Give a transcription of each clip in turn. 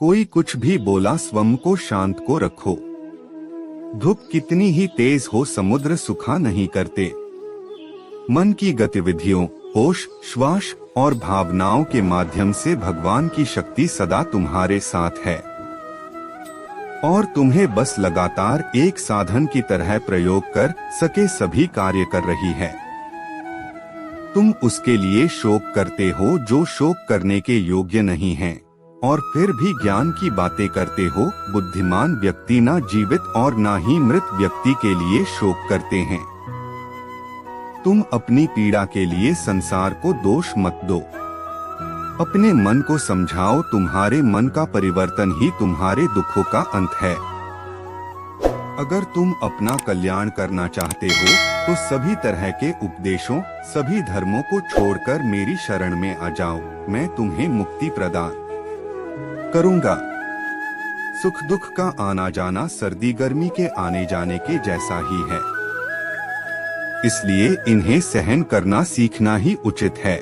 कोई कुछ भी बोला, स्वयं को शांत को रखो। धूप कितनी ही तेज हो, समुद्र सुखा नहीं करते। मन की गतिविधियों, होश, श्वास और भावनाओं के माध्यम से भगवान की शक्ति सदा तुम्हारे साथ है और तुम्हें बस लगातार एक साधन की तरह प्रयोग कर सके सभी कार्य कर रही है। तुम उसके लिए शोक करते हो जो शोक करने के योग्य नहीं है, और फिर भी ज्ञान की बातें करते हो। बुद्धिमान व्यक्ति ना जीवित और ना ही मृत व्यक्ति के लिए शोक करते हैं। तुम अपनी पीड़ा के लिए संसार को दोष मत दो। अपने मन को समझाओ, तुम्हारे मन का परिवर्तन ही तुम्हारे दुखों का अंत है। अगर तुम अपना कल्याण करना चाहते हो तो सभी तरह के उपदेशों, सभी धर्मों को छोड़कर मेरी शरण में आ जाओ। मैं तुम्हें मुक्ति प्रदान करूंगा। सुख दुख का आना जाना सर्दी गर्मी के आने जाने के जैसा ही है, इसलिए इन्हें सहन करना सीखना ही उचित है।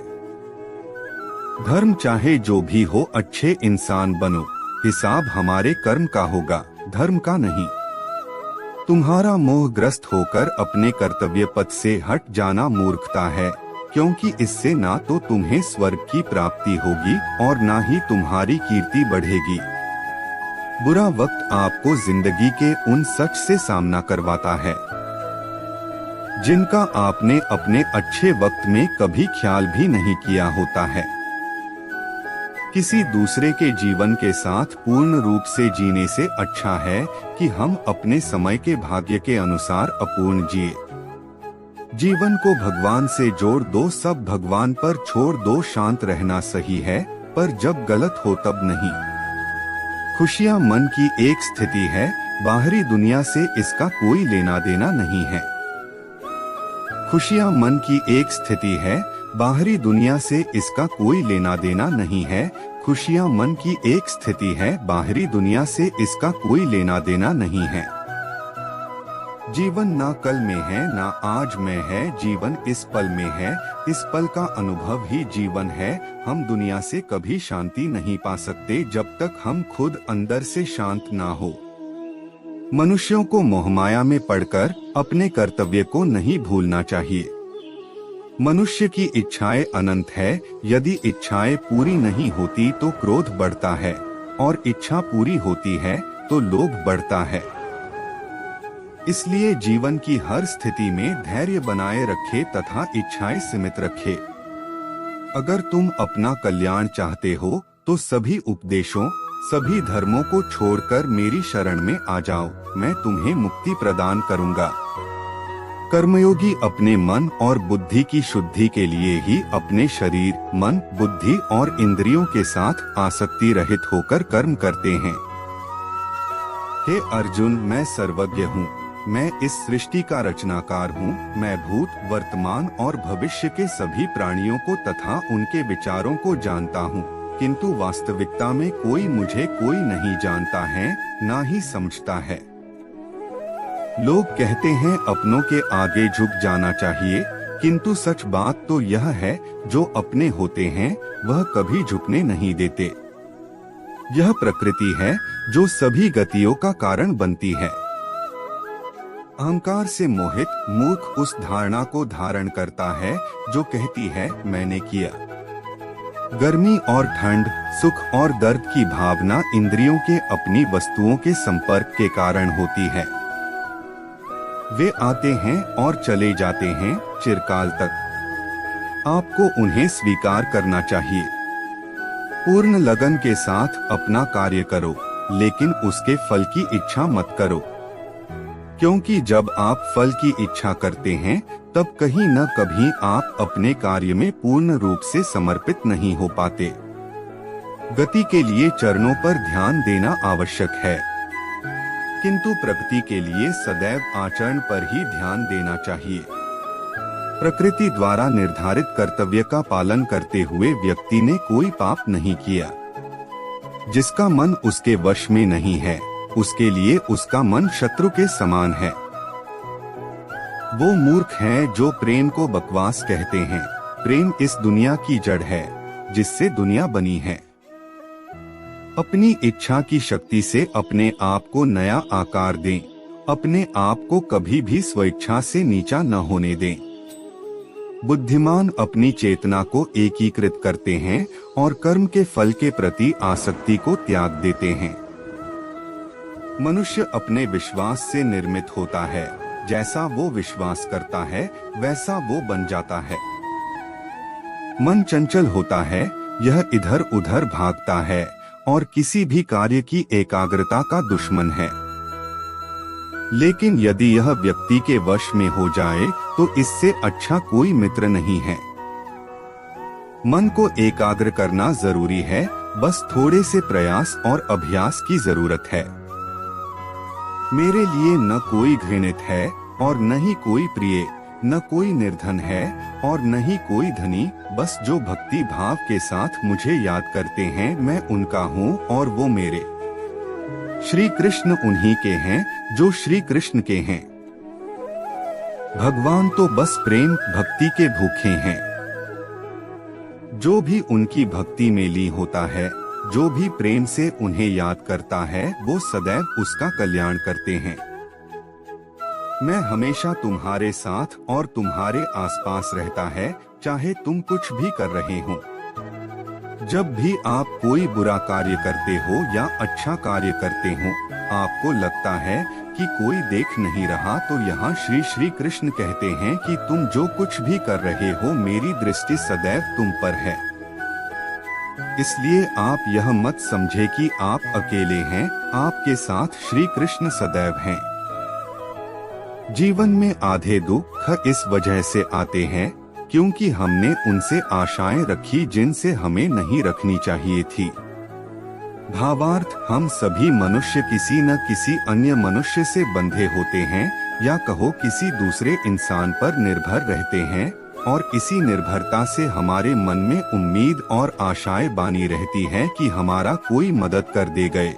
धर्म चाहे जो भी हो, अच्छे इंसान बनो। हिसाब हमारे कर्म का होगा, धर्म का नहीं। तुम्हारा मोहग्रस्त होकर अपने कर्तव्य पथ से हट जाना मूर्खता है, क्योंकि इससे ना तो तुम्हें स्वर्ग की प्राप्ति होगी और ना ही तुम्हारी कीर्ति बढ़ेगी। बुरा वक्त आपको जिंदगी के उन सच से सामना करवाता है जिनका आपने अपने अच्छे वक्त में कभी ख्याल भी नहीं किया होता है। किसी दूसरे के जीवन के साथ पूर्ण रूप से जीने से अच्छा है कि हम अपने समय के भाग्य के अनुसार अपूर्ण जिए। जीवन को भगवान से जोड़ दो, सब भगवान पर छोड़ दो। शांत रहना सही है, पर जब गलत हो तब नहीं। खुशियां मन की एक स्थिति है, बाहरी दुनिया से इसका कोई लेना देना नहीं है। खुशियां मन की एक स्थिति है, बाहरी दुनिया से इसका कोई लेना देना नहीं है। खुशियां मन की एक स्थिति है, बाहरी दुनिया से इसका कोई लेना देना नहीं है। जीवन ना कल में है ना आज में है, जीवन इस पल में है। इस पल का अनुभव ही जीवन है। हम दुनिया से कभी शांति नहीं पा सकते जब तक हम खुद अंदर से शांत ना हो। मनुष्यों को मोहमाया में पड़कर अपने कर्तव्य को नहीं भूलना चाहिए। मनुष्य की इच्छाएं अनंत है। यदि इच्छाएं पूरी नहीं होती तो क्रोध बढ़ता है, और इच्छा पूरी होती है तो लोभ बढ़ता है। इसलिए जीवन की हर स्थिति में धैर्य बनाए रखे तथा इच्छाएं सीमित रखे। अगर तुम अपना कल्याण चाहते हो तो सभी उपदेशों, सभी धर्मों को छोड़कर मेरी शरण में आ जाओ। मैं तुम्हें मुक्ति प्रदान करूंगा। कर्मयोगी अपने मन और बुद्धि की शुद्धि के लिए ही अपने शरीर, मन, बुद्धि और इंद्रियों के साथ आसक्ति रहित होकर कर्म करते हैं। हे अर्जुन, मैं सर्वज्ञ हूँ। मैं इस सृष्टि का रचनाकार हूँ। मैं भूत, वर्तमान और भविष्य के सभी प्राणियों को तथा उनके विचारों को जानता हूँ, किंतु वास्तविकता में कोई मुझे कोई नहीं जानता है, ना ही समझता है। लोग कहते हैं अपनों के आगे झुक जाना चाहिए, किंतु सच बात तो यह है, जो अपने होते हैं वह कभी झुकने नहीं देते। यह प्रकृति है जो सभी गतियों का कारण बनती है। अहंकार से मोहित मूर्ख उस धारणा को धारण करता है जो कहती है मैंने किया। गर्मी और ठंड, सुख और दर्द की भावना इंद्रियों के अपनी वस्तुओं के संपर्क के कारण होती है। वे आते हैं और चले जाते हैं चिरकाल तक। आपको उन्हें स्वीकार करना चाहिए। पूर्ण लगन के साथ अपना कार्य करो, लेकिन उसके फल की इच्छा मत करो, क्योंकि जब आप फल की इच्छा करते हैं तब कहीं न कभी आप अपने कार्य में पूर्ण रूप से समर्पित नहीं हो पाते। गति के लिए चरणों पर ध्यान देना आवश्यक है, किंतु प्रगति के लिए सदैव आचरण पर ही ध्यान देना चाहिए। प्रकृति द्वारा निर्धारित कर्तव्य का पालन करते हुए व्यक्ति ने कोई पाप नहीं किया। जिसका मन उसके वश में नहीं है, उसके लिए उसका मन शत्रु के समान है। वो मूर्ख हैं जो प्रेम को बकवास कहते हैं। प्रेम इस दुनिया की जड़ है जिससे दुनिया बनी है। अपनी इच्छा की शक्ति से अपने आप को नया आकार दें। अपने आप को कभी भी स्वेच्छा से नीचा न होने दें। बुद्धिमान अपनी चेतना को एकीकृत करते हैं और कर्म के फल के प्रति आसक्ति को त्याग देते हैं। मनुष्य अपने विश्वास से निर्मित होता है। जैसा वो विश्वास करता है वैसा वो बन जाता है। मन चंचल होता है, यह इधर उधर भागता है और किसी भी कार्य की एकाग्रता का दुश्मन है। लेकिन यदि यह व्यक्ति के वश में हो जाए तो इससे अच्छा कोई मित्र नहीं है। मन को एकाग्र करना जरूरी है, बस थोड़े से प्रयास और अभ्यास की जरूरत है। मेरे लिए न कोई घृणित है और न ही कोई प्रिय, न कोई निर्धन है और न ही कोई धनी, बस जो भक्ति भाव के साथ मुझे याद करते हैं मैं उनका हूँ और वो मेरे। श्री कृष्ण उन्हीं के हैं जो श्री कृष्ण के हैं। भगवान तो बस प्रेम भक्ति के भूखे हैं। जो भी उनकी भक्ति में लीन होता है, जो भी प्रेम से उन्हें याद करता है, वो सदैव उसका कल्याण करते हैं। मैं हमेशा तुम्हारे साथ और तुम्हारे आसपास रहता है, चाहे तुम कुछ भी कर रहे हो। जब भी आप कोई बुरा कार्य करते हो या अच्छा कार्य करते हो, आपको लगता है कि कोई देख नहीं रहा, तो यहाँ श्री श्री कृष्ण कहते हैं कि तुम जो कुछ भी कर रहे हो मेरी दृष्टि सदैव तुम पर है। इसलिए आप यह मत समझे कि आप अकेले हैं, आपके साथ श्री कृष्ण सदैव हैं। जीवन में आधे दुख इस वजह से आते हैं क्योंकि हमने उनसे आशाएं रखी जिनसे हमें नहीं रखनी चाहिए थी। भावार्थ, हम सभी मनुष्य किसी न किसी अन्य मनुष्य से बंधे होते हैं या कहो किसी दूसरे इंसान पर निर्भर रहते हैं, और इसी निर्भरता से हमारे मन में उम्मीद और आशाएं बानी रहती हैं कि हमारा कोई मदद कर दे गए।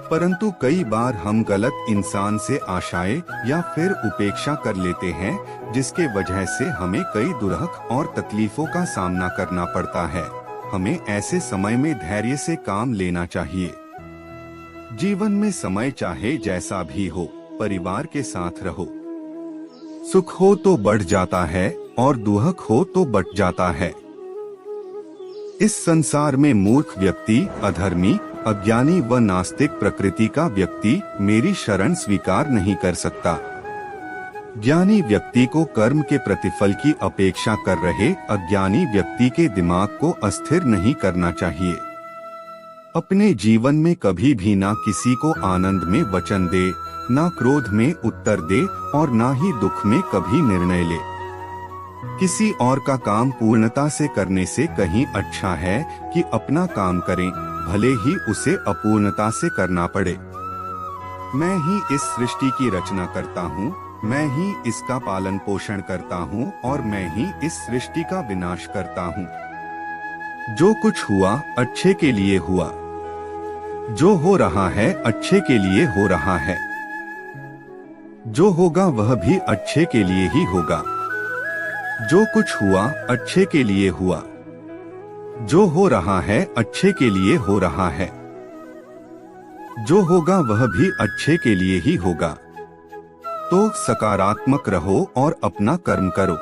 परंतु कई बार हम गलत इंसान से आशाएं या फिर उपेक्षा कर लेते हैं, जिसके वजह से हमें कई दुर्हक और तकलीफों का सामना करना पड़ता है। हमें ऐसे समय में धैर्य से काम लेना चाहिए। जीवन में समय चाहे जैसा भी हो, परिवार के साथ रहो। सुख हो तो बढ़ जाता है और दुहक हो तो बट जाता है। इस संसार में मूर्ख व्यक्ति, अधर्मी, अज्ञानी व नास्तिक प्रकृति का व्यक्ति मेरी शरण स्वीकार नहीं कर सकता। ज्ञानी व्यक्ति को कर्म के प्रतिफल की अपेक्षा कर रहे अज्ञानी व्यक्ति के दिमाग को अस्थिर नहीं करना चाहिए। अपने जीवन में कभी भी ना किसी को आनंद में वचन दे, ना क्रोध में उत्तर दे और ना ही दुख में कभी निर्णय ले। किसी और का काम पूर्णता से करने से कहीं अच्छा है कि अपना काम करें, भले ही उसे अपूर्णता से करना पड़े। मैं ही इस सृष्टि की रचना करता हूँ, मैं ही इसका पालन पोषण करता हूँ और मैं ही इस सृष्टि का विनाश करता हूँ। जो कुछ हुआ अच्छे के लिए हुआ, जो हो रहा है अच्छे के लिए हो रहा है, जो होगा वह भी अच्छे के लिए ही होगा। जो कुछ हुआ अच्छे के लिए हुआ, जो हो रहा है अच्छे के लिए हो रहा है, जो होगा वह भी अच्छे के लिए ही होगा। तो सकारात्मक रहो और अपना कर्म करो।